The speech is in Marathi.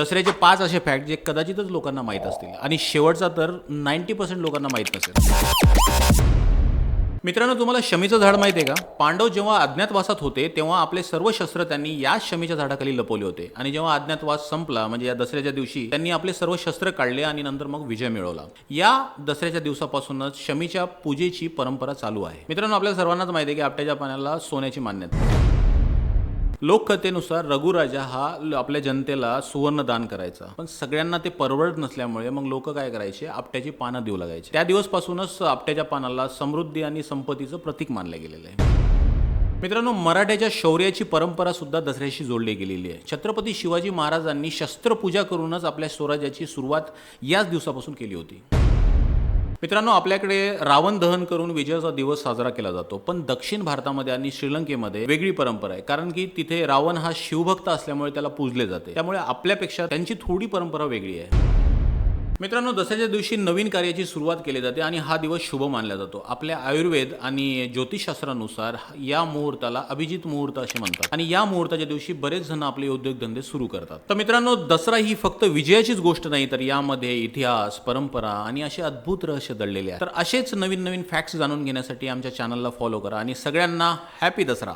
दसऱ्याचे 5 असे फॅक्ट जे कदाचितच लोकांना माहीत असतील आणि शेवटचा तर 90% लोकांना माहीत नसेल. मित्रांनो, तुम्हाला शमीचं झाड माहिती आहे का? पांडव जेव्हा अज्ञातवासात होते तेव्हा आपले सर्व शस्त्र त्यांनी याच शमीच्या झाडाखाली लपवले होते आणि जेव्हा अज्ञातवास संपला म्हणजे या दसऱ्याच्या दिवशी त्यांनी आपले सर्व शस्त्र काढले आणि नंतर मग विजय मिळवला. या दसऱ्याच्या दिवसापासूनच शमीच्या पूजेची परंपरा चालू आहे. मित्रांनो, आपल्या सर्वांनाच माहिती आहे की आपट्याच्या पाण्याला सोन्याची मान्यता आहे. लोककथेनुसार रघुराजा हा आपल्या जनतेला सुवर्ण दान करायचा, पण सगळ्यांना ते परवडत नसल्यामुळे मग लोक काय करायचे, आपट्याची पानं देऊ लागायचे. त्या दिवसपासूनच आपट्याच्या पानाला समृद्धी आणि संपत्तीचं प्रतीक मानलं गेलेलं आहे. मित्रांनो, मराठ्याच्या शौर्याची परंपरा सुद्धा दसऱ्याशी जोडली गेलेली आहे. छत्रपती शिवाजी महाराजांनी शस्त्रपूजा करूनच आपल्या स्वराज्याची सुरुवात याच दिवसापासून केली होती. मित्रांनो, आपल्याकडे रावण दहन करून विजयाचा दिवस साजरा केला जातो, पण दक्षिण भारतामध्ये आणि श्रीलंकेमध्ये वेगळी परंपरा आहे, कारण की तिथे रावण हा शिवभक्त असल्यामुळे त्याला पूजले जाते. त्यामुळे आपल्यापेक्षा त्यांची थोडी परंपरा वेगळी आहे. मित्रांनो, दसऱ्याच्या दिवशी नवीन कार्याची सुरुवात केली जाते आणि हा दिवस शुभ मानला जातो. आपल्या आयुर्वेद आणि ज्योतिषशास्त्रानुसार या मुहूर्ताला अभिजित मुहूर्त असे म्हणतात आणि या मुहूर्ताच्या दिवशी बरेच जण आपले उद्योगधंदे सुरू करतात. तर मित्रांनो, दसरा ही फक्त विजयाचीच गोष्ट नाही, तर यामध्ये इतिहास, परंपरा आणि असे अद्भुत रहस्य दडलेले आहे. तर असेच नवीन नवीन फॅक्ट्स जाणून घेण्यासाठी आमच्या चॅनलला फॉलो करा आणि सगळ्यांना हॅपी दसरा.